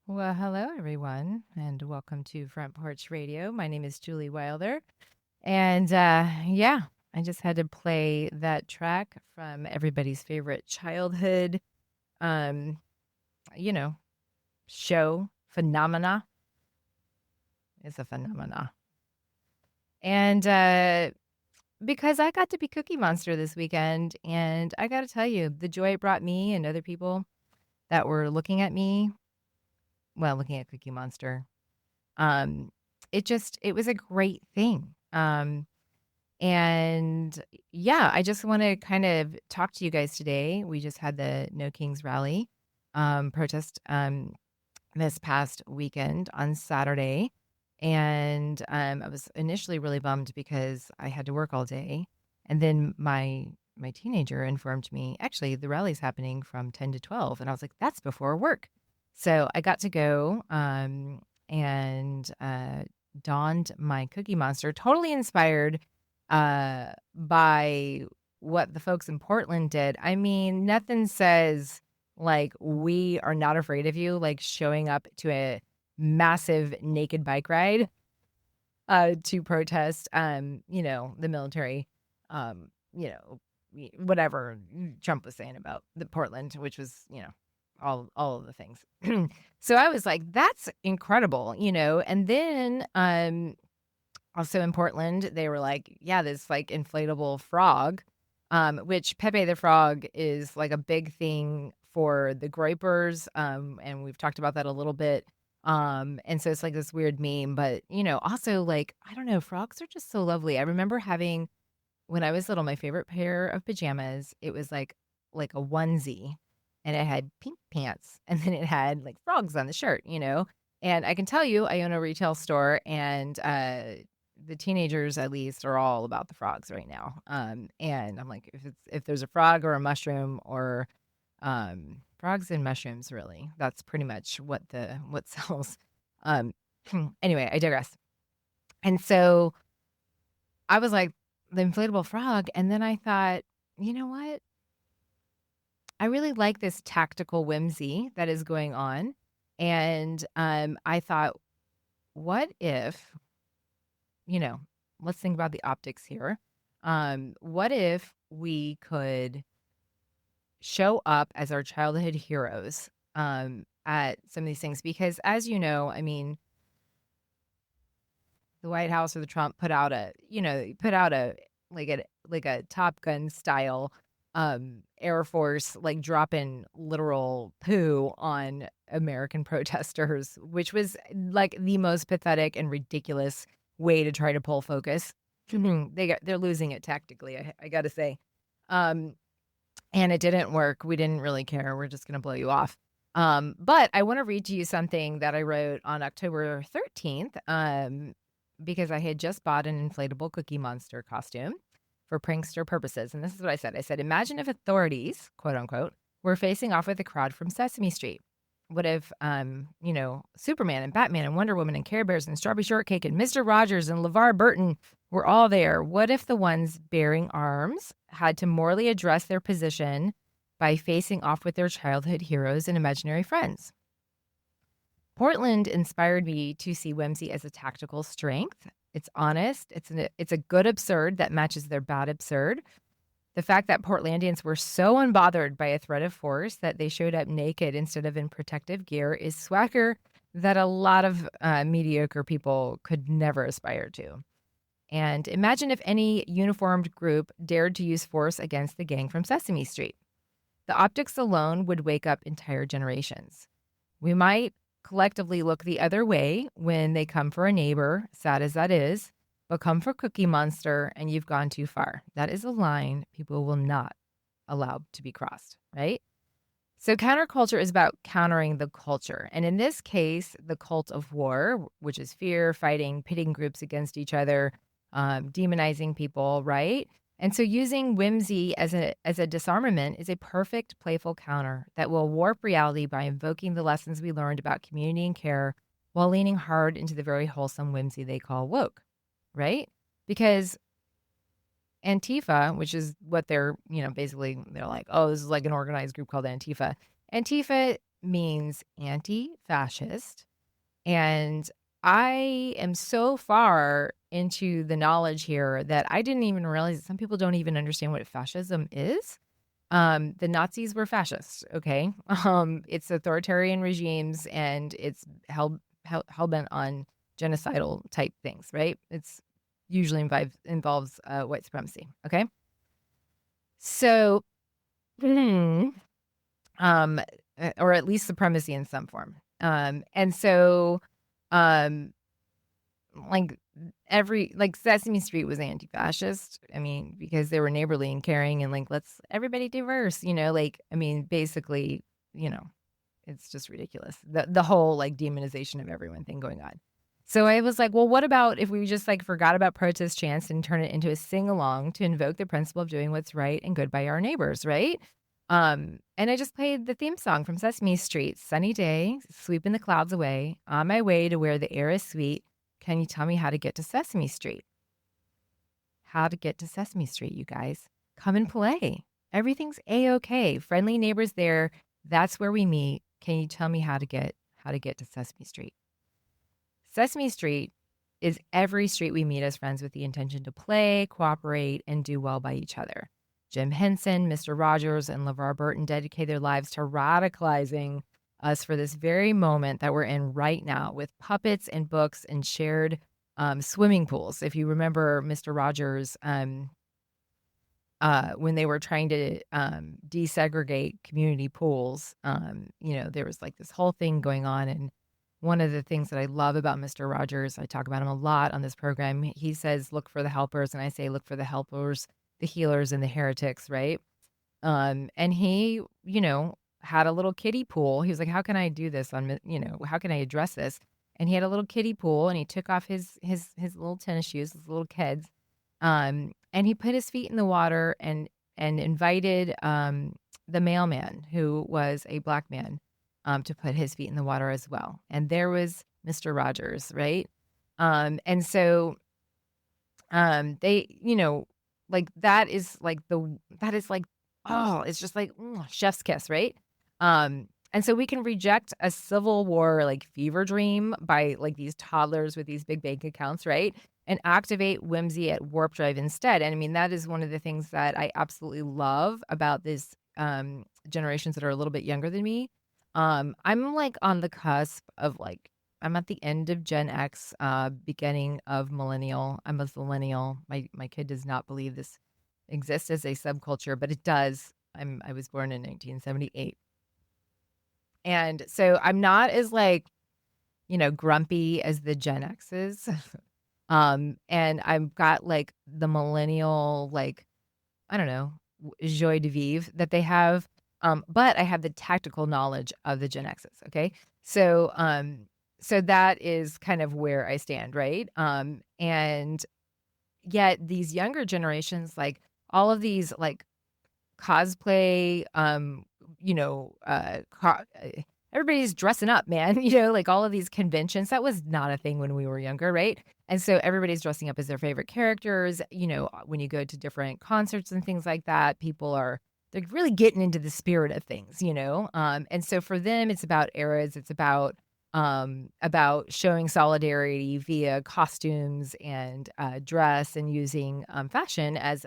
Well, hello, everyone, and welcome to Front Porch Radio. My name is Julie Wilder. And yeah, I just had to play that track from everybody's favorite childhood, um, you know, show, Phenomena. It's a phenomena. And because I got to be Cookie Monster this weekend, and I got to tell you, the joy it brought me and other people that were looking at me, well, looking at Cookie Monster, um, it was a great thing. And yeah, I just want to kind of talk to you guys today. We just had the No Kings rally protest this past weekend on Saturday. And I was initially really bummed because I had to work all day. And then my teenager informed me, actually, the rally's happening from 10 to 12. And I was like, that's before work. So I got to go and donned my Cookie Monster, totally inspired by what the folks in Portland did. I mean, nothing says like we are not afraid of you, like showing up to a massive naked bike ride to protest the military, whatever Trump was saying about the Portland, which was, all of the things. So I was like, that's incredible, and then also in Portland, they were like, yeah, this like inflatable frog, which Pepe the Frog is like a big thing for the Groypers. And we've talked about that a little bit. And so it's like this weird meme, but also like, I don't know, frogs are just so lovely. I remember having when I was little, my favorite pair of pajamas, it was like a onesie and it had pink pants and then it had like frogs on the shirt. And I can tell you, I own a retail store and the teenagers at least are all about the frogs right now. And I'm like, if there's a frog or a mushroom or frogs and mushrooms, really, that's pretty much what sells. Um, anyway, I digress. And so I was like the inflatable frog, and then I thought, you know what? I really like this tactical whimsy that is going on, and I thought, what if you know, let's think about the optics here. What if we could show up as our childhood heroes at some of these things? Because as you know, I mean, the White House or the Trump put out a Top Gun style Air Force like dropping literal poo on American protesters, which was like the most pathetic and ridiculous way to try to pull focus. They're losing it tactically, I got to say. Um, and it didn't work. We didn't really care. We're just going to blow you off. But I want to read to you something that I wrote on October 13th because I had just bought an inflatable Cookie Monster costume for prankster purposes. And this is what I said. I said, imagine if authorities, quote unquote, were facing off with a crowd from Sesame Street. What if, Superman and Batman and Wonder Woman and Care Bears and Strawberry Shortcake and Mr. Rogers and LeVar Burton were all there? What if the ones bearing arms had to morally address their position by facing off with their childhood heroes and imaginary friends? Portland inspired me to see whimsy as a tactical strength. It's honest. It's a good absurd that matches their bad absurd. The fact that Portlandians were so unbothered by a threat of force that they showed up naked instead of in protective gear is swagger that a lot of mediocre people could never aspire to. And imagine if any uniformed group dared to use force against the gang from Sesame Street. The optics alone would wake up entire generations. We might collectively look the other way when they come for a neighbor, sad as that is, but come for Cookie Monster and you've gone too far. That is a line people will not allow to be crossed, right? So counterculture is about countering the culture. And in this case, the cult of war, which is fear, fighting, pitting groups against each other, demonizing people, right? And so using whimsy as a disarmament is a perfect playful counter that will warp reality by invoking the lessons we learned about community and care while leaning hard into the very wholesome whimsy they call woke, right? Because Antifa, which is what they're, basically they're like, oh, this is like an organized group called Antifa. Antifa means anti-fascist. And I am so far into the knowledge here that I didn't even realize that some people don't even understand what fascism is. The Nazis were fascists, okay? It's authoritarian regimes, and it's hell bent on genocidal type things, right? It's usually involves white supremacy, okay? So, um, or at least supremacy in some form. And so, um, like like Sesame Street was anti-fascist. I mean, because they were neighborly and caring and like, let's everybody diverse, like, I mean, basically, you know, it's just ridiculous. The whole like demonization of everyone thing going on. So I was like, well, what about if we just like forgot about protest chants and turn it into a sing along to invoke the principle of doing what's right and good by our neighbors, right? And I just played the theme song from Sesame Street. Sunny day, sweeping the clouds away, on my way to where the air is sweet. Can you tell me how to get to Sesame Street? How to get to Sesame Street, you guys. Come and play. Everything's A-okay. Friendly neighbors there. That's where we meet. Can you tell me how to get to Sesame Street? Sesame Street is every street we meet as friends with the intention to play, cooperate, and do well by each other. Jim Henson, Mr. Rogers, and LeVar Burton dedicate their lives to radicalizing us for this very moment that we're in right now with puppets and books and shared swimming pools. If you remember Mr. Rogers, when they were trying to desegregate community pools, there was like this whole thing going on. And one of the things that I love about Mr. Rogers, I talk about him a lot on this program. He says, look for the helpers. And I say, look for the helpers, the healers, and the heretics, right? And he, had a little kiddie pool. He was like, how can I do this how can I address this? And he had a little kiddie pool, and he took off his little tennis shoes, his little kids. And he put his feet in the water and invited the mailman, who was a black man, to put his feet in the water as well. And there was Mr. Rogers, right? And so they, like that is like oh, it's just like chef's kiss, right? And so we can reject a Civil War like fever dream by like these toddlers with these big bank accounts, right? And activate whimsy at warp drive instead. And I mean, that is one of the things that I absolutely love about this generations that are a little bit younger than me. I'm like on the cusp of like, I'm at the end of Gen X, beginning of millennial. I'm a millennial. My kid does not believe this exists as a subculture, but it does. I was born in 1978. And so I'm not as like, grumpy as the Gen X's. And I've got like the millennial, like, I don't know, joie de vivre that they have. But I have the tactical knowledge of the Gen X's. Okay. So that is kind of where I stand. Right. And yet these younger generations, like all of these, like cosplay, everybody's dressing up, man, like all of these conventions, that was not a thing when we were younger, right? And so everybody's dressing up as their favorite characters. When you go to different concerts and things like that, they're really getting into the spirit of things, and so for them, it's about eras. It's about showing solidarity via costumes and dress, and using fashion as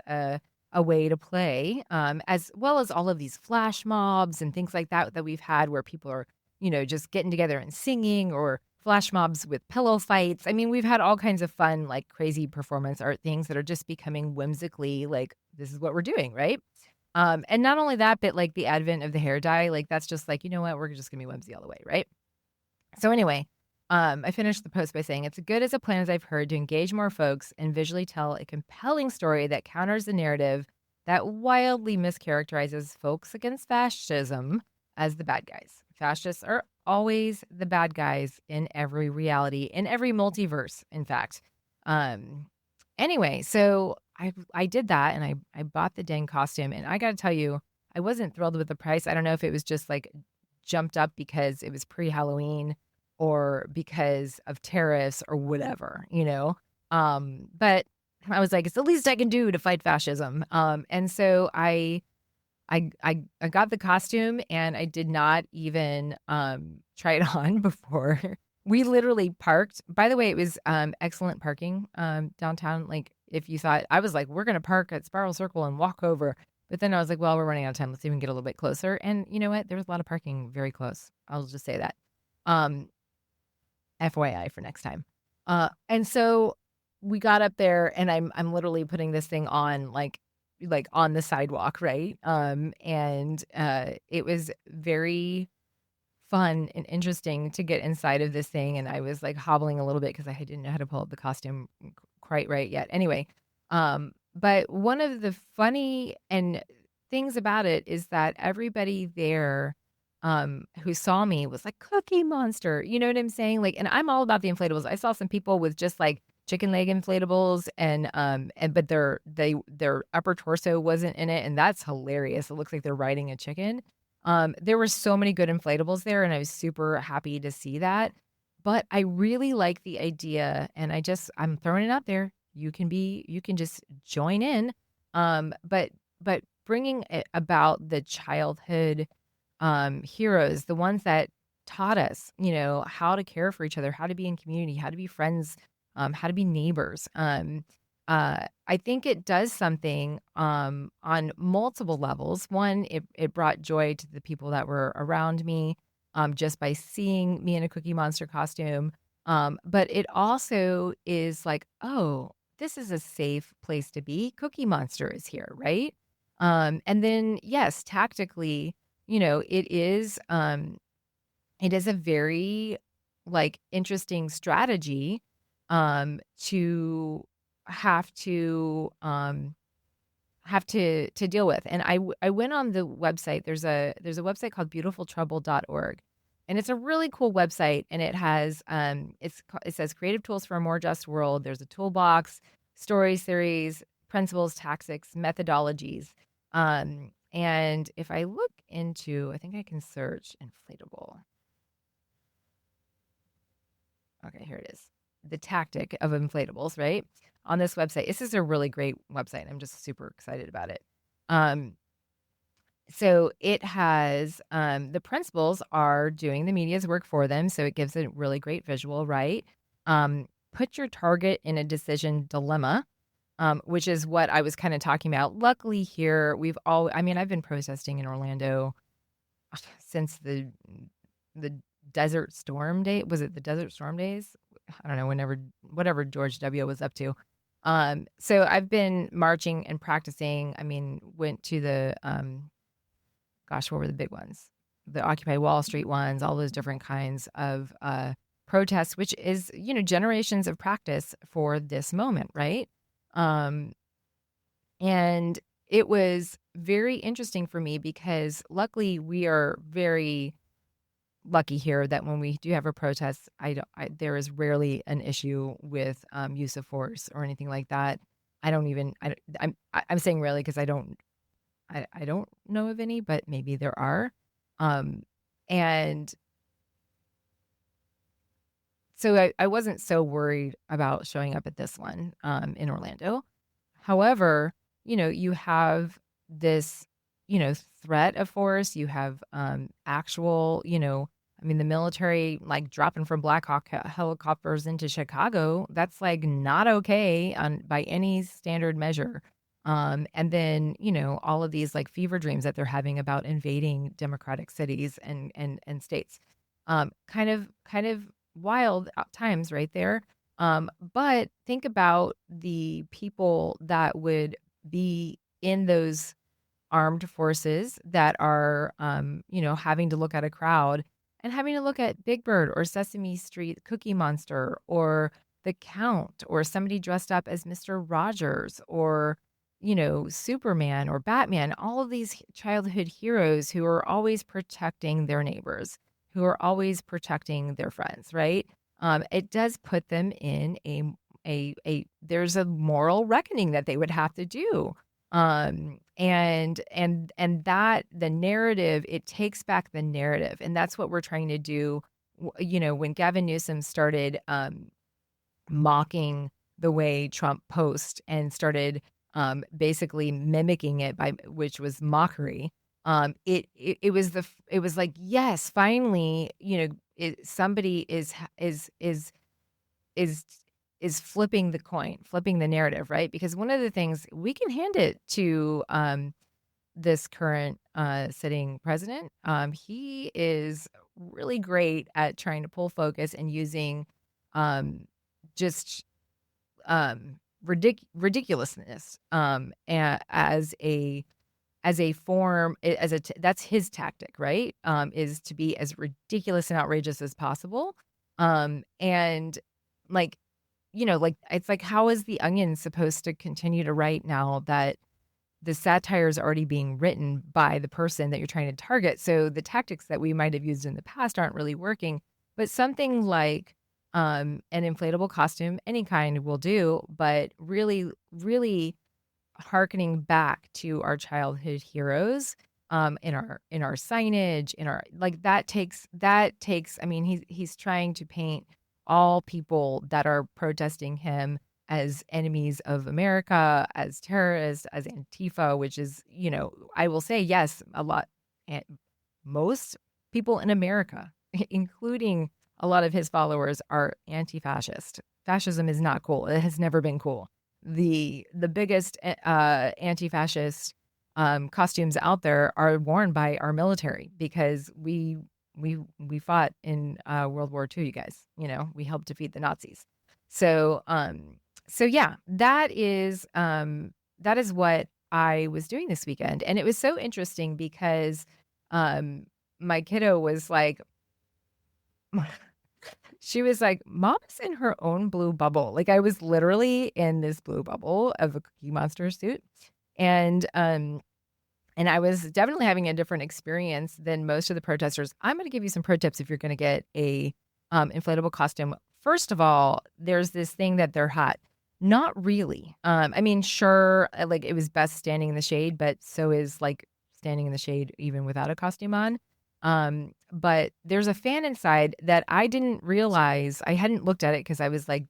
a way to play, as well as all of these flash mobs and things like that we've had, where people are, just getting together and singing, or flash mobs with pillow fights. I mean, we've had all kinds of fun, like crazy performance art things that are just becoming whimsically like, this is what we're doing, right? And not only that, but like the advent of the hair dye, like that's just like, you know what, we're just gonna be whimsy all the way, right? So anyway, I finished the post by saying, it's good as a plan as I've heard to engage more folks and visually tell a compelling story that counters the narrative that wildly mischaracterizes folks against fascism as the bad guys. Fascists are always the bad guys in every reality, in every multiverse, in fact. Anyway, so I did that, and I bought the dang costume, and I got to tell you, I wasn't thrilled with the price. I don't know if it was just like jumped up because it was pre-Halloween, or because of tariffs or whatever, but I was like, it's the least I can do to fight fascism. And so I I got the costume and I did not even try it on before. We literally parked. By the way, it was excellent parking downtown. Like if you thought, I was like, we're gonna park at Spiral Circle and walk over. But then I was like, well, we're running out of time. Let's even get a little bit closer. And you know what? There was a lot of parking very close. I'll just say that. Um, FYI for next time. And so we got up there and I'm literally putting this thing on like on the sidewalk, right? And it was very fun and interesting to get inside of this thing. And I was like hobbling a little bit because I didn't know how to pull up the costume quite right yet. Anyway, but one of the funny and things about it is that everybody there who saw me was like Cookie Monster. You know what I'm saying? Like, and I'm all about the inflatables. I saw some people with just like chicken leg inflatables and but their upper torso wasn't in it, and that's hilarious. It looks like they're riding a chicken. There were so many good inflatables there, and I was super happy to see that. But I really like the idea, and I'm throwing it out there. You can just join in. But bringing it about the childhood heroes, the ones that taught us, how to care for each other, how to be in community, how to be friends, how to be neighbors. I think it does something on multiple levels. One, it brought joy to the people that were around me just by seeing me in a Cookie Monster costume. But it also is like, oh, this is a safe place to be. Cookie Monster is here, right? And then, yes, tactically, it is a very like interesting strategy to have to deal with. And I went on the website. There's a website called beautifultrouble.org. And it's a really cool website, and it has it says creative tools for a more just world. There's a toolbox, stories, theories, principles, tactics, methodologies. And if I look into, I think I can search inflatable. Okay, here it is. The tactic of inflatables, right? On this website. This is a really great website. I'm just super excited about it. So it has the principles are doing the media's work for them. So it gives a really great visual, right? Put your target in a decision dilemma, which is what I was kind of talking about. Luckily here, I've been protesting in Orlando since the Desert Storm Day. Was it the Desert Storm Days? I don't know, whatever George W. was up to. So I've been marching and practicing. Went to the, what were the big ones? The Occupy Wall Street ones, all those different kinds of protests, which is, generations of practice for this moment, right? And it was very interesting for me because luckily we are very lucky here that when we do have a protest, there is rarely an issue with use of force or anything like that. I'm saying rarely because I don't know of any, but maybe there are. And so I wasn't so worried about showing up at this one in Orlando. However, you have this, threat of force. You have actual, the military like dropping from Black Hawk helicopters into Chicago. That's like not okay by any standard measure. And then, all of these like fever dreams that they're having about invading democratic cities and states. Kind of wild times right there. But think about the people that would be in those armed forces that are, having to look at a crowd and having to look at Big Bird or Sesame Street Cookie Monster or the Count or somebody dressed up as Mr. Rogers or, Superman or Batman, all of these childhood heroes who are always protecting their neighbors, who are always protecting their friends, right? It does put them in there's a moral reckoning that they would have to do. And that the narrative, it takes back the narrative. And that's what we're trying to do. When Gavin Newsom started, mocking the way Trump posts and started basically mimicking it by which was mockery. It was like, yes, finally, somebody is is flipping the coin, flipping the narrative, right? Because one of the things we can hand it to this current sitting president, he is really great at trying to pull focus and using um, just ridiculousness as a form that's his tactic, right? Is to be as ridiculous and outrageous as possible. And like, like it's like, how is the Onion supposed to continue to write now that the satire is already being written by the person that you're trying to target? So the tactics that we might have used in the past aren't really working, but something like an inflatable costume, any kind will do, but really, really hearkening back to our childhood heroes in our signage, in our like that takes, I mean, he's trying to paint all people that are protesting him as enemies of America, as terrorists, as Antifa, which is, I will say, yes, a lot, and most people in America, including a lot of his followers, are anti-fascist. Fascism is not cool. It has never been cool. The biggest anti-fascist costumes out there are worn by our military because we fought in World War II. You guys, we helped defeat the Nazis. So so yeah, that is what I was doing this weekend, and it was so interesting because um, my kiddo was like, she was like, "Mom's in her own blue bubble." Like, I was literally in this blue bubble of a Cookie Monster suit. And I was definitely having a different experience than most of the protesters. I'm going to give you some pro tips if you're going to get a inflatable costume. First of all, there's this thing that they're hot. Not really. I mean, sure, like it was best standing in the shade, but so is like standing in the shade even without a costume on. But there's a fan inside that I didn't realize. I hadn't looked at it because I was like,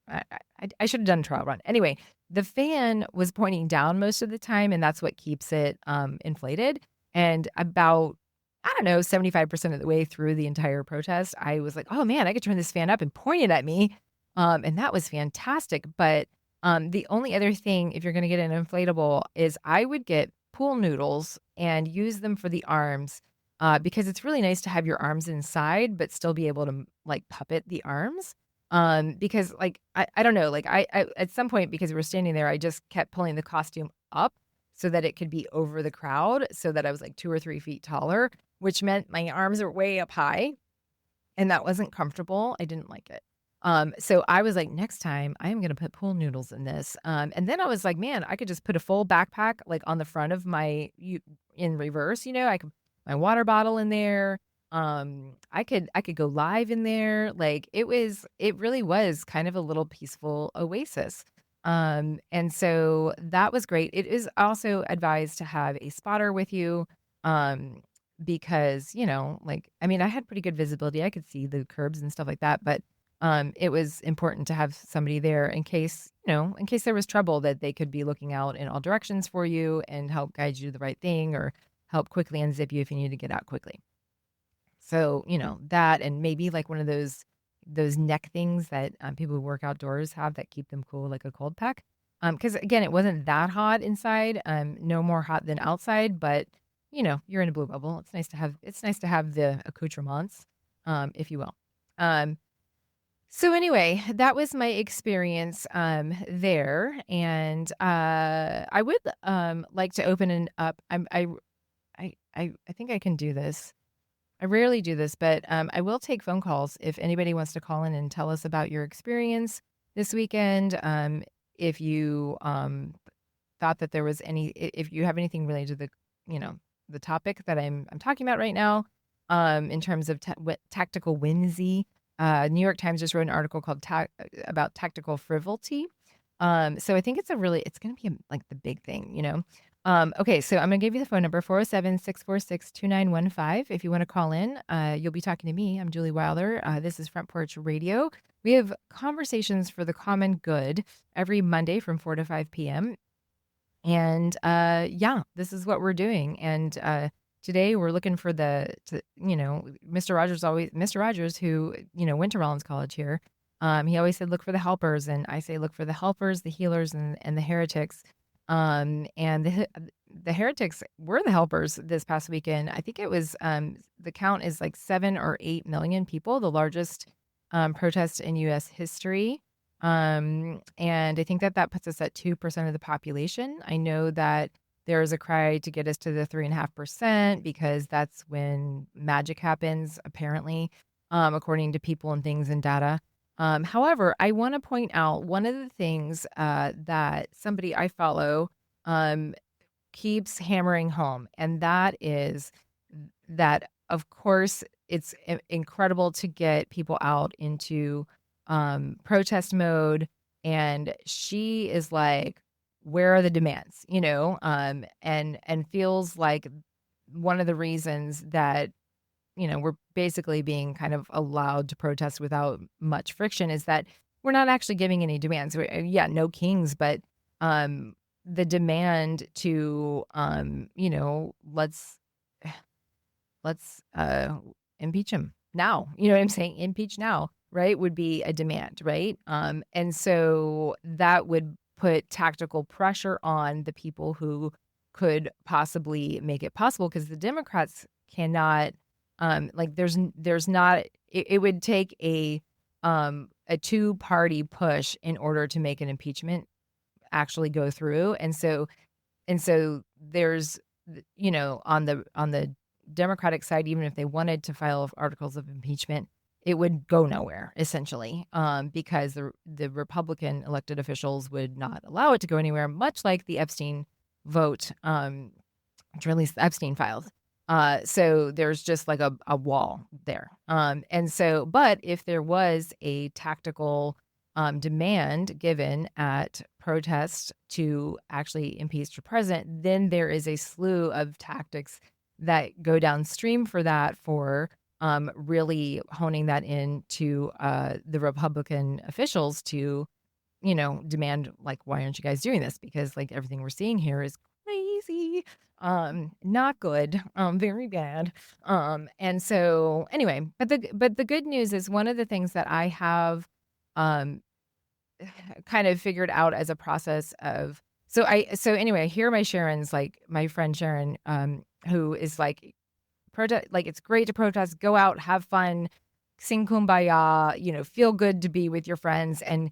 I should have done a trial run. Anyway, the fan was pointing down most of the time, and that's what keeps it inflated. And about, I don't know, 75% of the way through the entire protest, I was like, oh man, I could turn this fan up and point it at me. And that was fantastic. But the only other thing, if you're going to get an inflatable, is I would get pool noodles and use them for the arms, because it's really nice to have your arms inside, but still be able to like puppet the arms. Because like, I don't know, like I at some point, because we were standing there, I just kept pulling the costume up so that it could be over the crowd so that I was like 2 or 3 feet taller, which meant my arms are way up high. And that wasn't comfortable. I didn't like it. So I was like, next time I am going to put pool noodles in this. And then I was like, man, I could just put a full backpack like on the front of in reverse, I could my water bottle in there. I could go live in there. Like it really was kind of a little peaceful oasis. And so that was great. It is also advised to have a spotter with you. Because, like, I mean, I had pretty good visibility. I could see the curbs and stuff like that, but it was important to have somebody there in case there was trouble, that they could be looking out in all directions for you and help guide you to the right thing, or help quickly unzip you if you need to get out quickly. So, that, and maybe like one of those neck things that people who work outdoors have that keep them cool, like a cold pack. Because again, it wasn't that hot inside, no more hot than outside, but you're in a blue bubble. It's nice to have the accoutrements, if you will. So anyway, that was my experience there, and I would like to open it up. I think I can do this. I rarely do this, but I will take phone calls if anybody wants to call in and tell us about your experience this weekend. If you thought that there was if you have anything related to the topic that I'm talking about right now, in terms of tactical whimsy. New York Times just wrote an article called about tactical frivolity. So I think it's going to be like the big thing. Okay, so I'm going to give you the phone number, 407-646-2915. If you want to call in, you'll be talking to me. I'm Julie Wilder. This is Front Porch Radio. We have conversations for the common good every Monday from 4 to 5 p.m. And yeah, this is what we're doing. And today we're looking for Mr. Rogers, who, went to Rollins College here. He always said, look for the helpers. And I say, look for the helpers, the healers, and the heretics. And the heretics were the helpers this past weekend. I think it was, the count is like 7 or 8 million people, the largest protest in U.S. history. And I think that puts us at 2% of the population. I know that there is a cry to get us to the 3.5% because that's when magic happens, apparently, according to people and things and data. However, I want to point out one of the things that somebody I follow keeps hammering home, and that is that, of course, it's incredible to get people out into protest mode. And she is like, where are the demands? And feels like one of the reasons that, we're basically being kind of allowed to protest without much friction is that we're not actually giving any demands. Yeah, no kings, but the demand to, let's impeach him now. You know what I'm saying? Impeach now, right? Would be a demand, right? And so that would put tactical pressure on the people who could possibly make it possible, because the Democrats cannot, there's not, it would take a 2-party push in order to make an impeachment actually go through. And so there's, on the Democratic side, even if they wanted to file articles of impeachment, it would go nowhere, essentially, because the Republican elected officials would not allow it to go anywhere, much like the Epstein vote, to release the Epstein files. So there's just like a wall there. But if there was a tactical demand given at protest to actually impeach the president, then there is a slew of tactics that go downstream for that, for really honing that into the Republican officials to, demand, like, why aren't you guys doing this? Because, like, everything we're seeing here is crazy, not good, very bad. And so anyway, but the good news is, one of the things that I have kind of figured out as a process of, so anyway, here my Sharon's, like, my friend Sharon, who is like, protest, like, it's great to protest, go out, have fun, sing kumbaya, feel good to be with your friends, and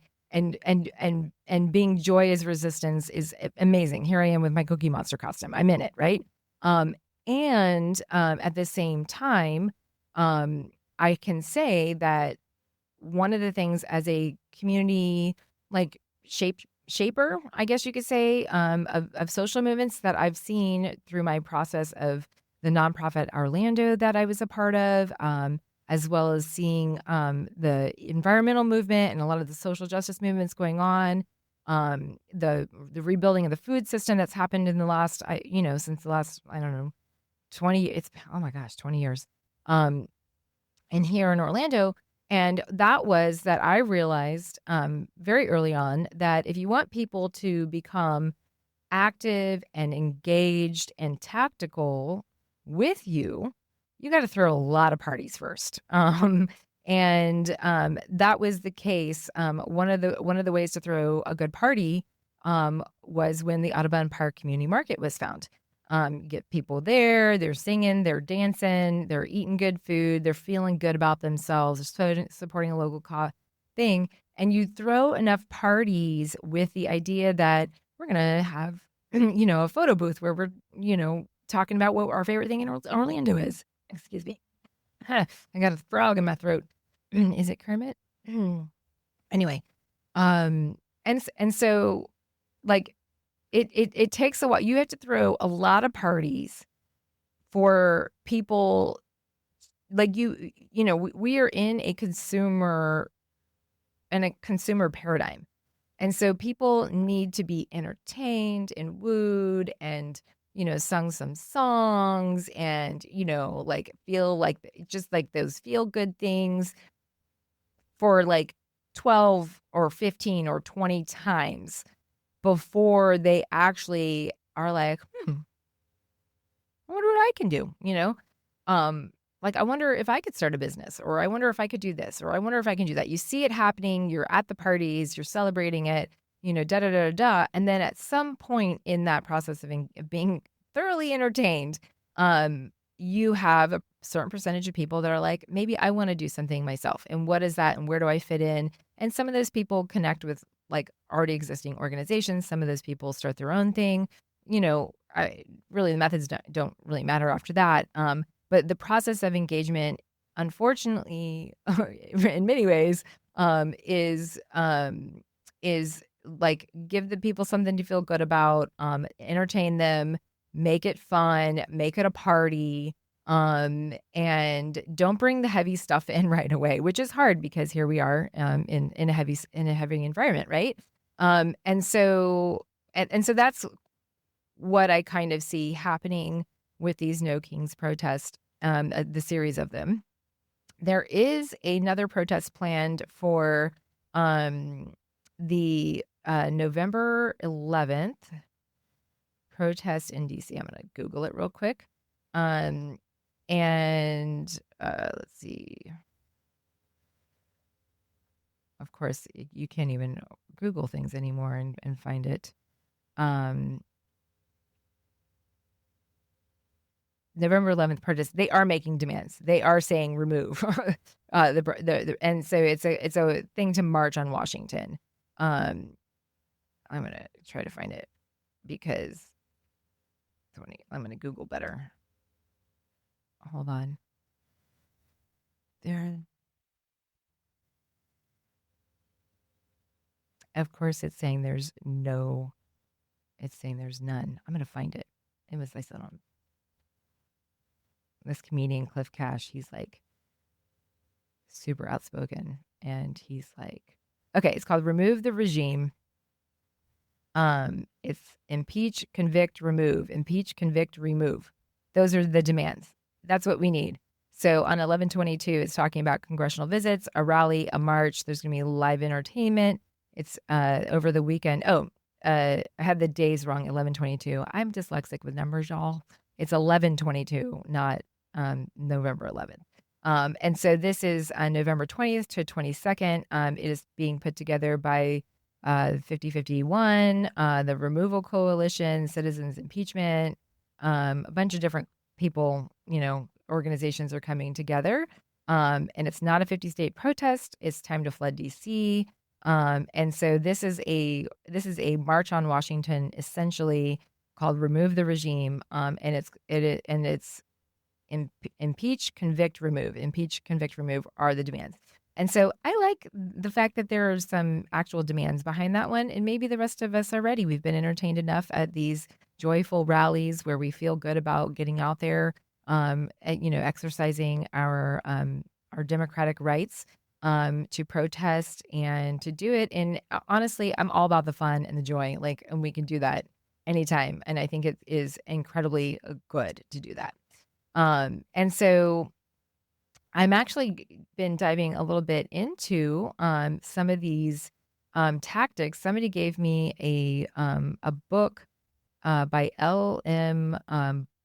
being joy as resistance is amazing. Here I am with my Cookie Monster costume. I'm in it, right? And at the same time, I can say that one of the things, as a community, like, shaper, I guess you could say, of social movements that I've seen through my process of the nonprofit Orlando that I was a part of, as well as seeing the environmental movement and a lot of the social justice movements going on, the rebuilding of the food system that's happened in the last, since the last, I don't know, 20 years, and here in Orlando. And that was that I realized very early on that if you want people to become active and engaged and tactical with you, you got to throw a lot of parties first. And that was the case. One of the ways to throw a good party was when the Audubon Park Community Market was found. Get people there, they're singing, they're dancing, they're eating good food, they're feeling good about themselves, they're supporting a local thing. And you throw enough parties with the idea that we're going to have, a photo booth where we're, talking about what our favorite thing in Orlando is. Excuse me. I got a frog in my throat. Is it Kermit? Anyway. And so, like, it takes a while. You have to throw a lot of parties for people, like, we are in a consumer paradigm. And so people need to be entertained and wooed and, sung some songs and, like, feel like just like those feel good things for like 12 or 15 or 20 times before they actually are like, I wonder what I can do, like, I wonder if I could start a business, or I wonder if I could do this, or I wonder if I can do that. You see it happening, you're at the parties, you're celebrating it, da da da da da. And then at some point in that process of being thoroughly entertained, you have a certain percentage of people that are like, maybe I want to do something myself. And what is that? And where do I fit in? And some of those people connect with like already existing organizations. Some of those people start their own thing. Really the methods don't really matter after that. But the process of engagement, unfortunately, in many ways, is like give the people something to feel good about, entertain them, make it fun, make it a party, and don't bring the heavy stuff in right away, which is hard because here we are in a heavy environment, right? And so that's what I kind of see happening with these No Kings protests, the series of them. There is another protest planned for the November 11th protest in DC. I'm going to Google it real quick. And let's see. Of course, you can't even Google things anymore and find it. November 11th protest, they are making demands. They are saying remove and so it's a thing to march on Washington. I'm gonna try to find it because I'm gonna Google better. Hold on. There. Of course, it's saying there's none. I'm gonna find it. It was I said on this comedian Cliff Cash. He's like super outspoken, and he's like, okay, it's called Remove the Regime. It's impeach, convict, remove. Impeach, convict, remove. Those are the demands. That's what we need. So on 11/22, it's talking about congressional visits, a rally, a march. There's going to be live entertainment. It's over the weekend. I had the days wrong, 11/22. I'm dyslexic with numbers, y'all. It's 11/22, not November 11th. And so this is November 20th to 22nd. It is being put together by 5051, the Removal Coalition, Citizens Impeachment, a bunch of different people, organizations are coming together. And it's not a 50-state protest. It's time to flood DC. And so this is a march on Washington, essentially called Remove the Regime. And it's impeach, convict, remove. Impeach, convict, remove are the demands. And so I like the fact that there are some actual demands behind that one. And maybe the rest of us are ready. We've been entertained enough at these joyful rallies where we feel good about getting out there, exercising our democratic rights to protest and to do it. And honestly, I'm all about the fun and the joy, and we can do that anytime. And I think it is incredibly good to do that. And so I'm actually been diving a little bit into some of these tactics. Somebody gave me a book by L.M.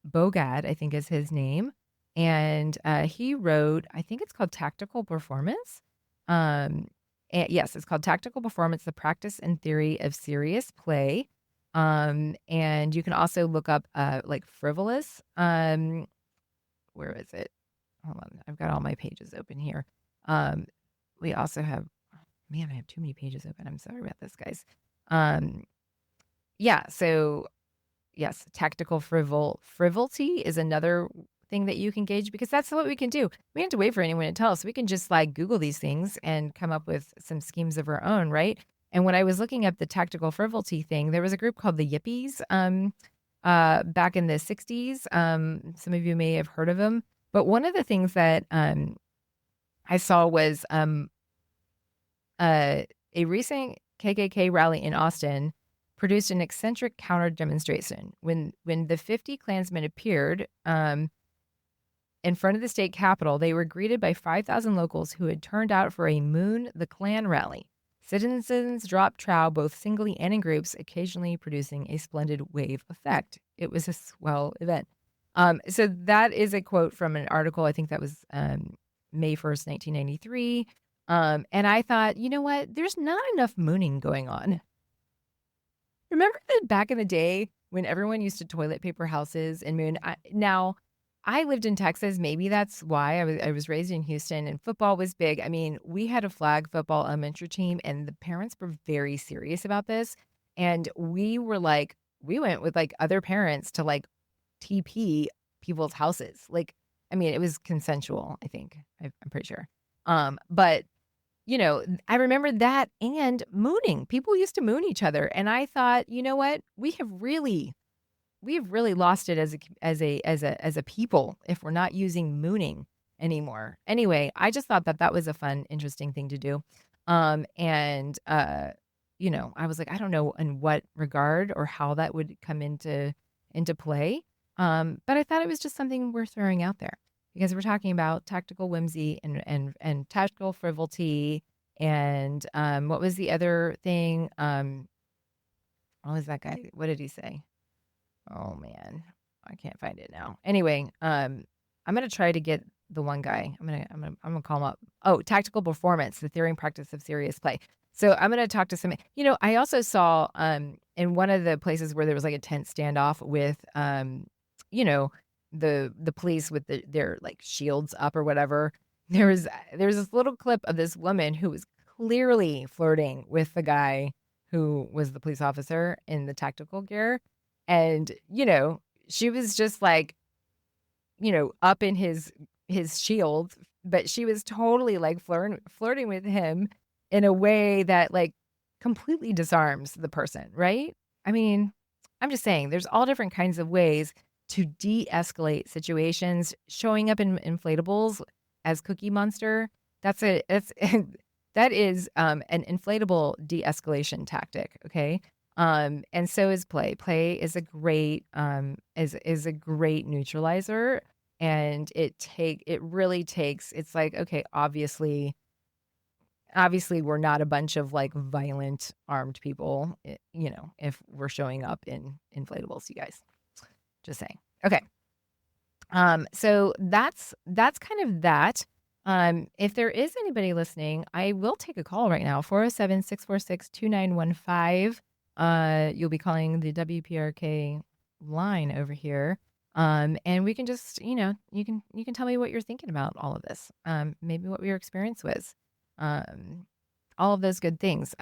Bogad, I think is his name. And he wrote, I think it's called Tactical Performance. Yes, it's called Tactical Performance, the Practice and Theory of Serious Play. And you can also look up Frivolous. Where is it? Hold on. I've got all my pages open here. We also have, man, I have too many pages open. I'm sorry about this, guys. Yeah. So yes, tactical frivolity is another thing that you can gauge, because that's what we can do. We don't have to wait for anyone to tell us. We can just Google these things and come up with some schemes of our own. Right. And when I was looking up the tactical frivolity thing, there was a group called the Yippies, back in the 60s. Some of you may have heard of them. But one of the things that I saw was a recent KKK rally in Austin produced an eccentric counter demonstration. When the 50 Klansmen appeared in front of the state capitol, they were greeted by 5,000 locals who had turned out for a Moon the Klan rally. Citizens dropped trow both singly and in groups, occasionally producing a splendid wave effect. It was a swell event. So that is a quote from an article. I think that was May 1st, 1993. And I thought, you know what? There's not enough mooning going on. Remember that back in the day when everyone used to toilet paper houses and moon? Now, I lived in Texas. Maybe that's why I was raised in Houston and football was big. I mean, we had a flag football elementary team and the parents were very serious about this. And we went with like other parents to like TP people's houses. Like, I mean, it was consensual, I think. I'm pretty sure. But I remember that and mooning. People used to moon each other. And I thought, you know what? We've really lost it as a people if we're not using mooning anymore. Anyway, I just thought that was a fun, interesting thing to do. I was like, I don't know in what regard or how that would come into play. But I thought it was just something worth throwing out there because we're talking about tactical whimsy and tactical frivolity. And what was the other thing? What was that guy? What did he say? Oh man, I can't find it now. Anyway, I'm gonna try to get the one guy. I'm gonna call him up. Oh, tactical performance, the theory and practice of serious play. So I'm gonna talk to some. I also saw in one of the places where there was like a tent standoff with the police with their like shields up or whatever. There's this little clip of this woman who was clearly flirting with the guy who was the police officer in the tactical gear. And, she was just like, up in his shield, but she was totally like flirting with him in a way that like completely disarms the person, right? I mean, I'm just saying there's all different kinds of ways to de-escalate situations. Showing up in inflatables as Cookie Monster, that is an inflatable de-escalation tactic, okay? And so is play. Play is a great is a great neutralizer, and it really takes. It's like, okay, obviously we're not a bunch of like violent armed people, if we're showing up in inflatables, you guys. Just saying. Okay. So that's kind of that. If there is anybody listening, I will take a call right now. 407-646-2915. You'll be calling the WPRK line over here. And we can just, you can tell me what you're thinking about all of this. Maybe what your experience was. All of those good things.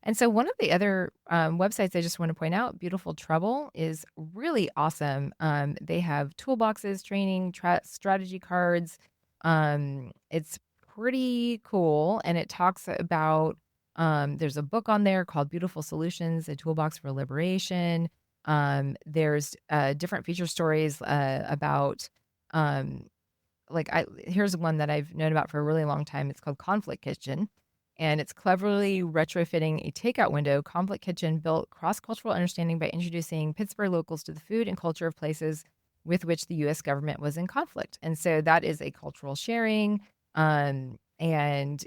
And so one of the other websites I just want to point out, Beautiful Trouble, is really awesome. They have toolboxes, training, strategy cards. It's pretty cool. And it talks about, there's a book on there called Beautiful Solutions, a toolbox for liberation. There's different feature stories about, here's one that I've known about for a really long time. It's called Conflict Kitchen. And it's cleverly retrofitting a takeout window. Conflict Kitchen built cross-cultural understanding by introducing Pittsburgh locals to the food and culture of places with which the U.S. government was in conflict. And so that is a cultural sharing, and it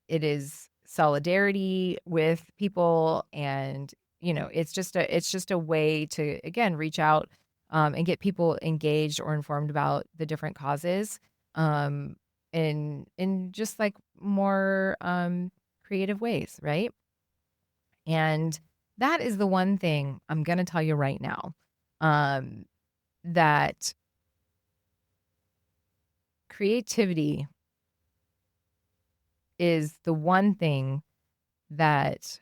is solidarity with people, and it's just a way to again reach out and get people engaged or informed about the different causes. In just like more creative ways, right? And that is the one thing I'm going to tell you right now, that creativity is the one thing that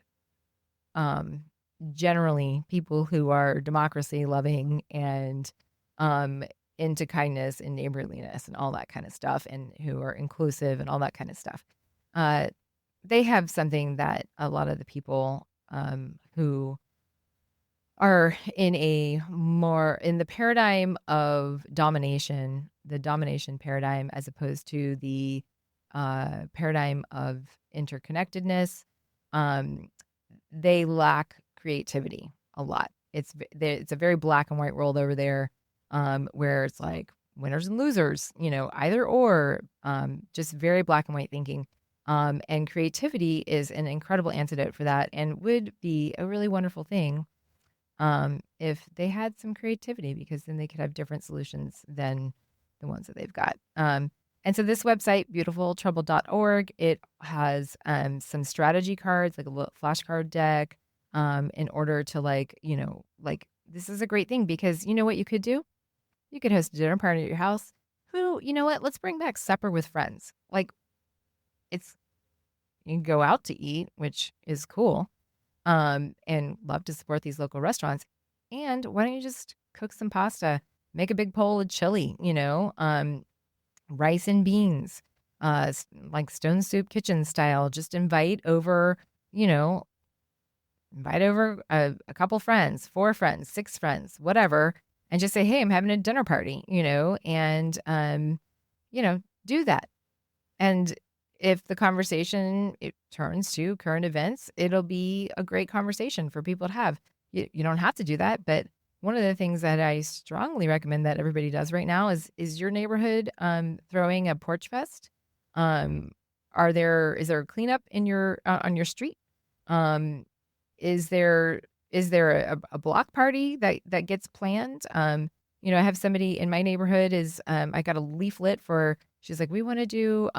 generally people who are democracy loving and into kindness and neighborliness and all that kind of stuff, and who are inclusive and all that kind of stuff, they have something that a lot of the people who are in the paradigm of domination, the domination paradigm, as opposed to the paradigm of interconnectedness, they lack creativity a lot. It's a very black and white world over there, where it's like winners and losers, either or, just very black and white thinking. And creativity is an incredible antidote for that and would be a really wonderful thing if they had some creativity, because then they could have different solutions than the ones that they've got. And so this website, beautifultrouble.org, it has some strategy cards, like a little flashcard deck, in order to this is a great thing because you know what you could do? You could host a dinner party at your house. You know what? Let's bring back supper with friends. Like, it's, you can go out to eat, which is cool, and love to support these local restaurants. And why don't you just cook some pasta, make a big bowl of chili, rice and beans, like Stone Soup Kitchen style. Just you know, invite over a couple friends, 4 friends, 6 friends, whatever, and just say, hey, I'm having a dinner party, and, do that. And if the conversation it turns to current events, it'll be a great conversation for people to have. You don't have to do that, but one of the things that I strongly recommend that everybody does right now is your neighborhood throwing a porch fest? Is there a cleanup in your on your street? Um, is there a block party that gets planned? I have somebody in my neighborhood I got a leaflet for. She's like, we want to do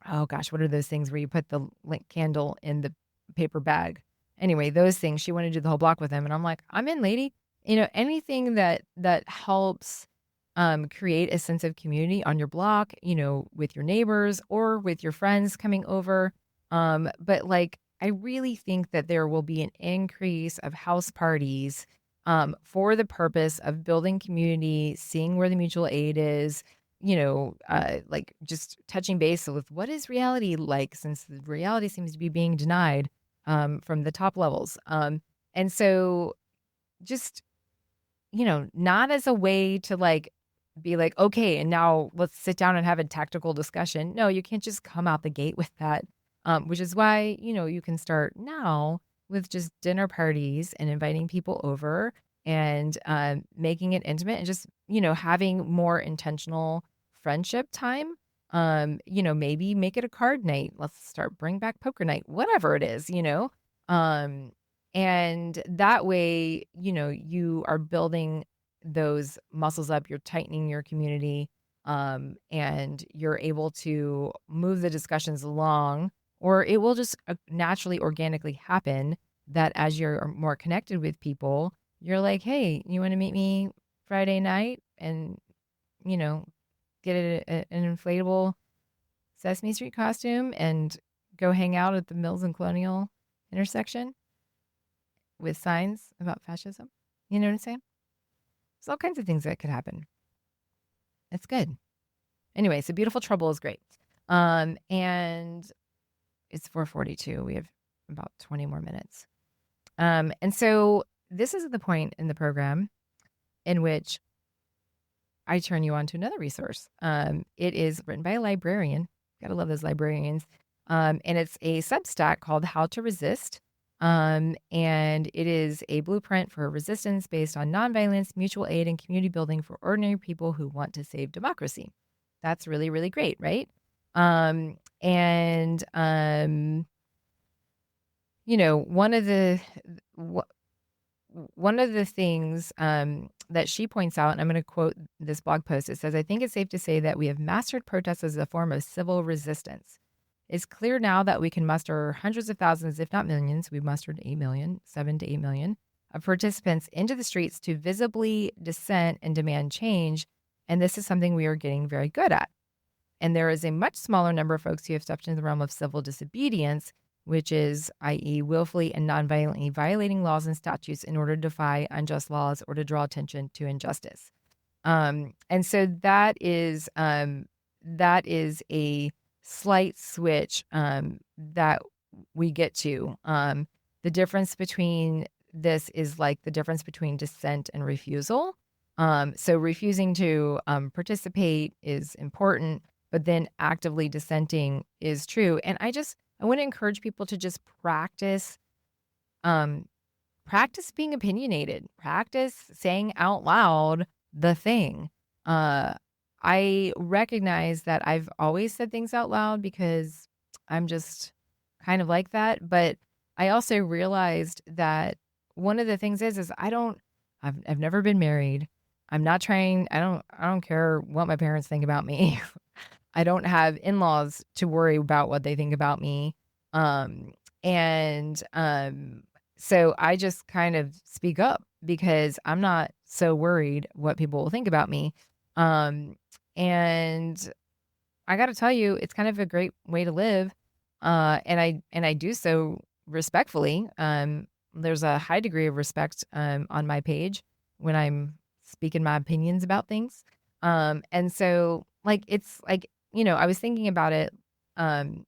oh gosh, what are those things where you put the candle in the paper bag? Anyway, those things, she wanted to do the whole block with them. And I'm like, I'm in, lady. Anything that helps create a sense of community on your block, with your neighbors or with your friends coming over. But I really think that there will be an increase of house parties for the purpose of building community, seeing where the mutual aid is, just touching base with what is reality like, since the reality seems to be being denied from the top levels. And so just, not as a way to be like, okay, and now let's sit down and have a tactical discussion. No, you can't just come out the gate with that, which is why, you can start now with just dinner parties and inviting people over and making it intimate and just, having more intentional friendship time. Maybe make it a card night. Let's bring back poker night, whatever it is, Um, and that way, you are building those muscles up, you're tightening your community, and you're able to move the discussions along, or it will just naturally, organically happen that as you're more connected with people, you're like, hey, you want to meet me Friday night and, you know, get an inflatable Sesame Street costume and go hang out at the Mills and Colonial intersection with signs about fascism. You know what I'm saying? There's all kinds of things that could happen. It's good. Anyway, so Beautiful Trouble is great. And it's 4:42. We have about 20 more minutes. And so this is the point in the program in which I turn you on to another resource. It is written by a librarian. Gotta love those librarians. And it's a Substack called How to Resist. And it is a blueprint for resistance based on nonviolence, mutual aid, and community building for ordinary people who want to save democracy. That's really, really great, right? One of the things that she points out, and I'm going to quote this blog post, it says, I think it's safe to say that we have mastered protests as a form of civil resistance. It's clear now that we can muster hundreds of thousands, if not millions, we've mustered 8 million, 7 to 8 million, of participants into the streets to visibly dissent and demand change. And this is something we are getting very good at. And there is a much smaller number of folks who have stepped into the realm of civil disobedience, which is, i.e., willfully and nonviolently violating laws and statutes in order to defy unjust laws or to draw attention to injustice. And so that is a slight switch that we get to. The difference between this is like the difference between dissent and refusal. So refusing to participate is important, but then actively dissenting is true. And I want to encourage people to just practice being opinionated, practice saying out loud the thing. I recognize that I've always said things out loud because I'm just kind of like that. But I also realized that one of the things is I've never been married. I'm not trying. I don't care what my parents think about me. I don't have in-laws to worry about what they think about me. Um, and so I just kind of speak up because I'm not so worried what people will think about me. Um, and I got to tell you, it's kind of a great way to live. And I do so respectfully. There's a high degree of respect on my page when I'm speaking my opinions about things. And so like it's like, I was thinking about it um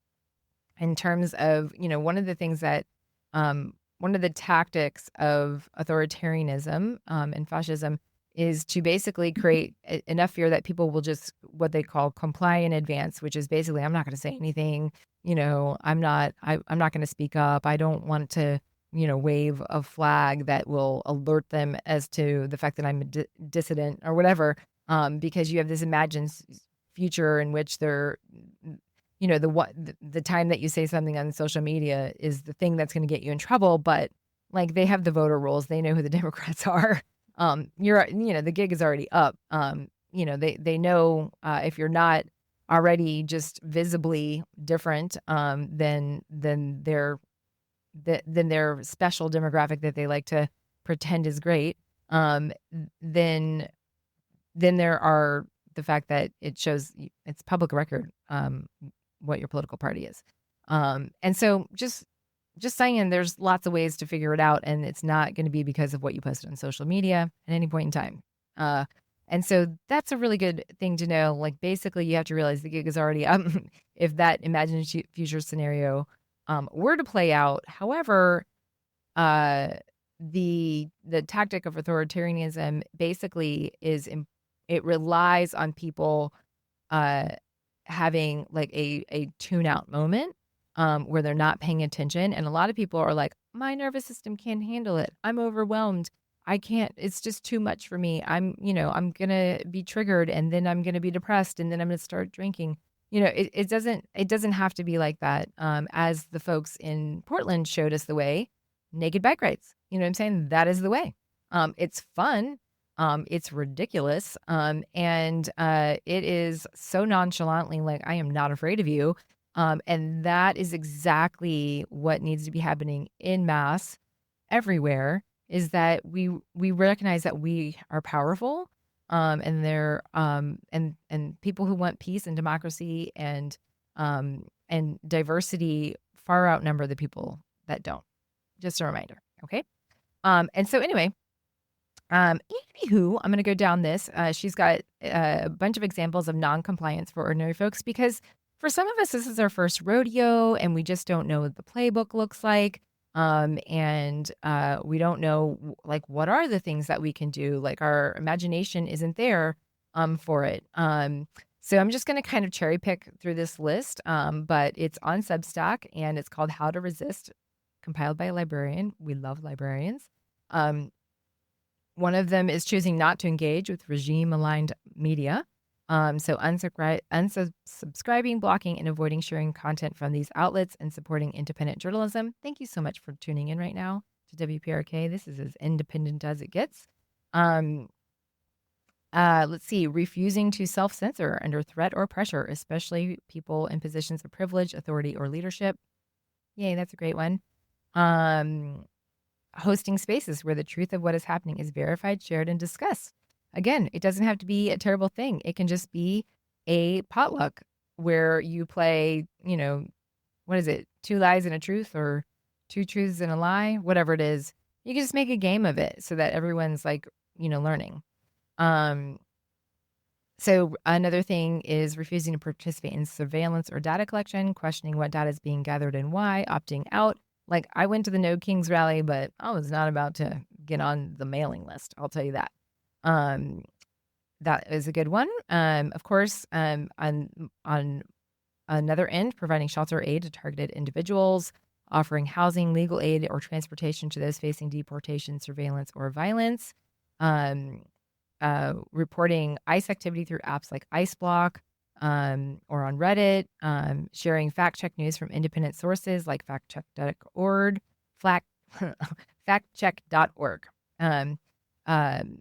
in terms of, one of the things that one of the tactics of authoritarianism and fascism is to basically create enough fear that people will just what they call comply in advance, which is basically I'm not going to say anything. I'm not going to speak up. I don't want to wave a flag that will alert them as to the fact that I'm a dissident or whatever, because you have this imagined future in which they're the time that you say something on social media is the thing that's going to get you in trouble. But like they have the voter rolls, they know who the Democrats are. The gig is already up. They know if you're not already just visibly different than their special demographic that they like to pretend is great. Then there are the fact that it shows it's public record what your political party is. And so just saying there's lots of ways to figure it out, and it's not going to be because of what you posted on social media at any point in time. And so that's a really good thing to know. Like basically you have to realize the gig is already up if that imagined future scenario were to play out. However, the tactic of authoritarianism basically it relies on people having like a tune out moment where they're not paying attention. And a lot of people are like, my nervous system can't handle it. I'm overwhelmed. I can't, it's just too much for me. I'm going to be triggered and then I'm going to be depressed and then I'm going to start drinking. It doesn't have to be like that. As the folks in Portland showed us the way, naked bike rides. You know what I'm saying? That is the way. It's fun. It's ridiculous. And it is so nonchalantly like, I am not afraid of you. And that is exactly what needs to be happening in mass everywhere, is that we recognize that we are powerful. And there and people who want peace and democracy and diversity far outnumber the people that don't. Just a reminder. Okay. And so anyway, anywho, I'm going to go down this. She's got a bunch of examples of non-compliance for ordinary folks, because for some of us, this is our first rodeo and we just don't know what the playbook looks like. And we don't know, like, what are the things that we can do? Like, our imagination isn't there for it. So I'm just going to kind of cherry pick through this list, but it's on Substack and it's called How to Resist, compiled by a librarian. We love librarians. One of them is choosing not to engage with regime-aligned media. So unsubscribing, blocking, and avoiding sharing content from these outlets and supporting independent journalism. Thank you so much for tuning in right now to WPRK. This is as independent as it gets. Let's see. Refusing to self-censor under threat or pressure, especially people in positions of privilege, authority, or leadership. Yay, that's a great one. Hosting spaces where the truth of what is happening is verified, shared, and discussed. Again, it doesn't have to be a terrible thing. It can just be a potluck where you play, what is it? 2 lies and a truth, or 2 truths and a lie, whatever it is. You can just make a game of it so that everyone's like, learning. So another thing is refusing to participate in surveillance or data collection, questioning what data is being gathered and why, opting out. Like, I went to the No Kings rally, but I was not about to get on the mailing list. I'll tell you that. That is a good one. Of course, on another end, providing shelter aid to targeted individuals, offering housing, legal aid, or transportation to those facing deportation, surveillance, or violence. reporting ICE activity through apps like IceBlock, or on Reddit, sharing fact-check news from independent sources like factcheck.org, fact, factcheck.org, um, um,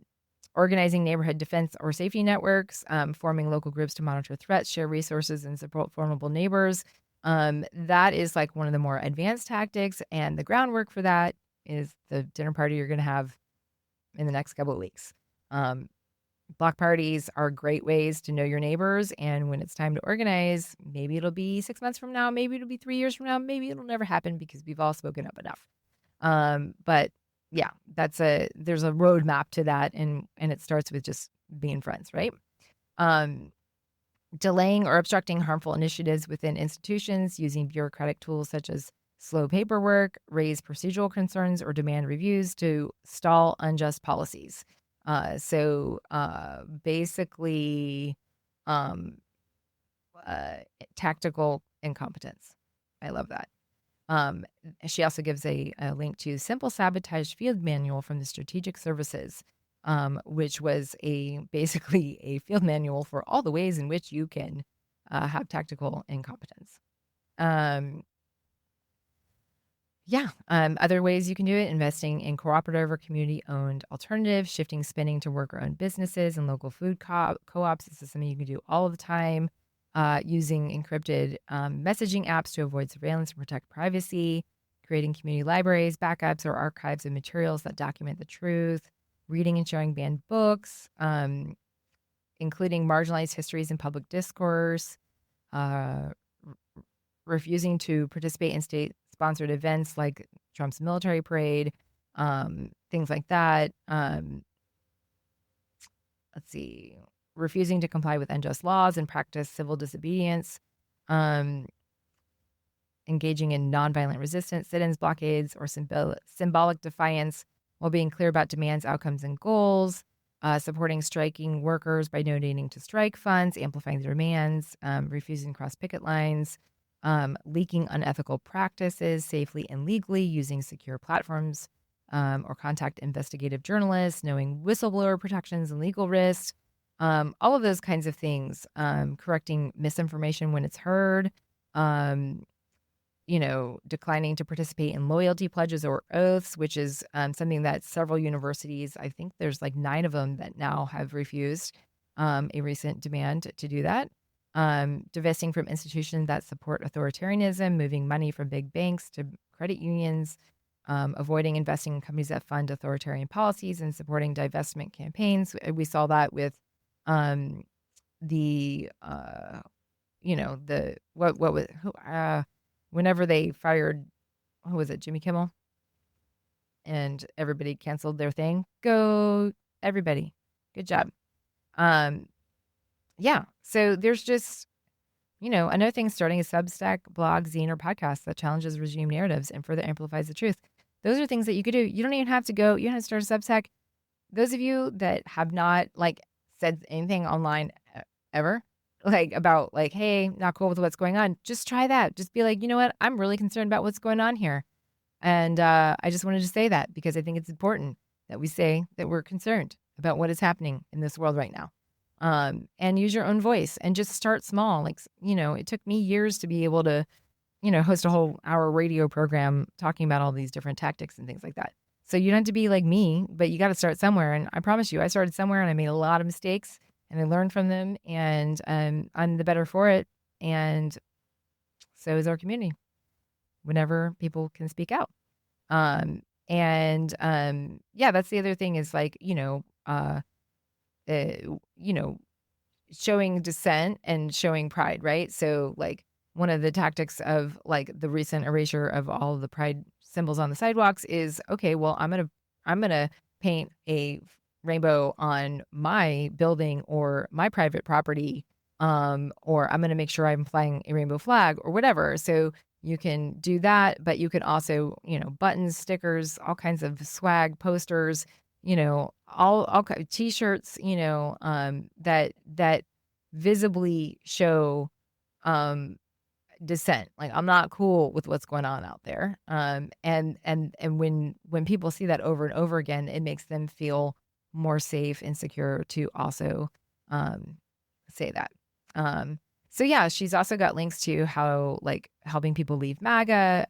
organizing neighborhood defense or safety networks, forming local groups to monitor threats, share resources, and support vulnerable neighbors. That is like one of the more advanced tactics, and the groundwork for that is the dinner party you're going to have in the next couple of weeks. Block parties are great ways to know your neighbors, and when it's time to organize, maybe it'll be 6 months from now, maybe it'll be 3 years from now, maybe it'll never happen because we've all spoken up enough. But yeah, there's a roadmap to that, and it starts with just being friends, right? Delaying or obstructing harmful initiatives within institutions using bureaucratic tools such as slow paperwork, raise procedural concerns, or demand reviews to stall unjust policies. Basically, um, tactical incompetence. I love that. She also gives a link to Simple Sabotage Field Manual from the Strategic Services, which was basically a field manual for all the ways in which you can have tactical incompetence. Other ways you can do it: investing in cooperative or community-owned alternatives, shifting spending to worker-owned businesses and local food co-ops. This is something you can do all the time. Using encrypted messaging apps to avoid surveillance and protect privacy, creating community libraries, backups, or archives of materials that document the truth, reading and showing banned books, including marginalized histories in public discourse, refusing to participate in state-sponsored events like Trump's military parade, things like that. Let's see. Refusing to comply with unjust laws and practice civil disobedience, engaging in nonviolent resistance, sit-ins, blockades, or symbolic defiance while being clear about demands, outcomes, and goals, supporting striking workers by donating to strike funds, amplifying their demands, refusing to cross picket lines, leaking unethical practices safely and legally, using secure platforms, or contact investigative journalists, knowing whistleblower protections and legal risks, all of those kinds of things, correcting misinformation when it's heard, declining to participate in loyalty pledges or oaths, which is something that several universities, I think there's like 9 of them that now have refused a recent demand to do that. Divesting from institutions that support authoritarianism, moving money from big banks to credit unions, avoiding investing in companies that fund authoritarian policies, and supporting divestment campaigns. We saw that with whenever they fired, who was it, Jimmy Kimmel, and everybody canceled their thing. Go everybody, good job. So there's just, another thing: starting a Substack, blog, zine, or podcast that challenges regime narratives and further amplifies the truth. Those are things that you could do. You don't even have to go. You don't have to start a Substack. Those of you that have not said anything online ever, about hey, not cool with what's going on, just try that. Just be like, you know what? I'm really concerned about what's going on here. And I just wanted to say that because I think it's important that we say that we're concerned about what is happening in this world right now. And use your own voice and just start small. It took me years to be able to, host a whole hour radio program talking about all these different tactics and things like that. So you don't have to be like me, but you got to start somewhere. And I promise you, I started somewhere and I made a lot of mistakes and I learned from them, and I'm the better for it. And so is our community whenever people can speak out. That's the other thing is showing dissent and showing pride, right? So one of the tactics of the recent erasure of all of the pride symbols on the sidewalks is, okay, well, I'm gonna paint a rainbow on my building or my private property, or I'm gonna make sure I'm flying a rainbow flag or whatever. So you can do that, but you can also, buttons, stickers, all kinds of swag, posters, all t-shirts, that visibly show dissent. I'm not cool with what's going on out there. And when people see that over and over again, it makes them feel more safe and secure to also say that. So yeah, she's also got links to how like helping people leave MAGA,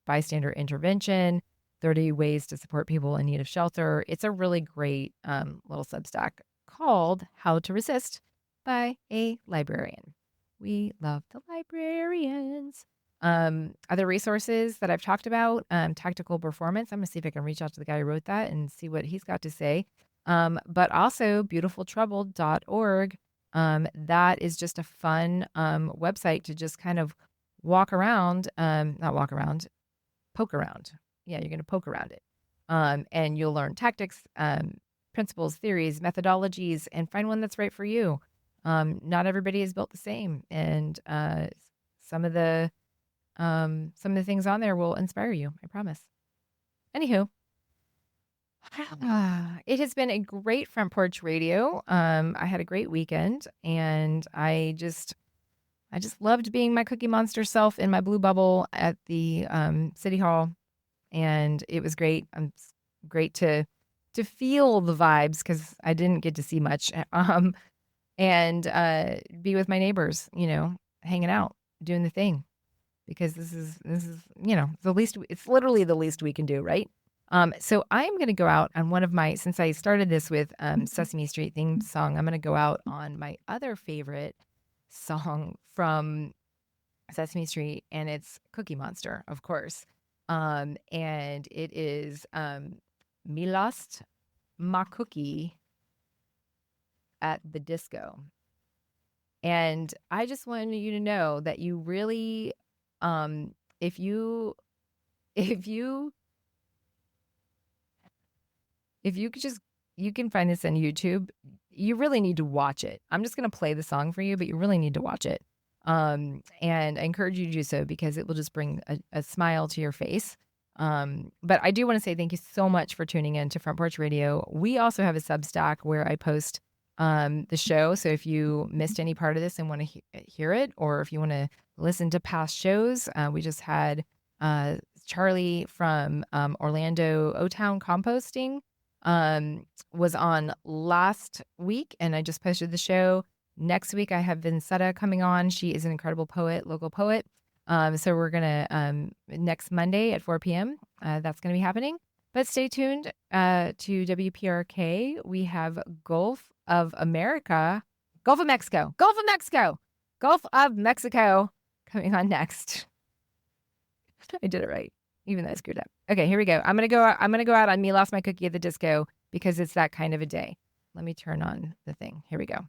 bystander intervention, 30 ways to support people in need of shelter. It's a really great little Substack called How to Resist by a librarian. We love the librarians. Other resources that I've talked about, tactical performance. I'm going to see if I can reach out to the guy who wrote that and see what he's got to say. But also beautifultroubled.org. That is just a fun website to just kind of walk around, not walk around, poke around. Yeah, you're going to poke around it. And you'll learn tactics, principles, theories, methodologies, and find one that's right for you. Not everybody is built the same. And some of the things on there will inspire you, I promise. Anywho, it has been a great Front Porch Radio. I had a great weekend, and I just loved being my Cookie Monster self in my blue bubble at the City Hall, and it was great. Great to feel the vibes because I didn't get to see much, and be with my neighbors, hanging out, doing the thing, because this is the least. It's literally the least we can do, right? So I'm going to go out on one of my, since I started this with Sesame Street theme song, I'm going to go out on my other favorite song from Sesame Street, and it's Cookie Monster, of course. And it is Me Lost My Cookie at the Disco. And I just wanted you to know that you really, if you could just, you can find this on YouTube. You really need to watch it. I'm just going to play the song for you, but you really need to watch it. And I encourage you to do so because it will just bring a smile to your face. But I do want to say thank you so much for tuning in to Front Porch Radio. We also have a Substack where I post the show. So if you missed any part of this and want to hear it, or if you want to listen to past shows, we just had Charlie from Orlando O-Town Composting was on last week, and I just posted the show. Next week, I have Vincetta coming on. She is an incredible poet, local poet. So we're going to, next Monday at 4 p.m., that's going to be happening. But stay tuned to WPRK. We have Gulf of Mexico coming on next. I did it right, even though I screwed up. Okay, here we go. I'm gonna go out on Me Lost My Cookie at the Disco because it's that kind of a day. Let me turn on the thing. Here we go.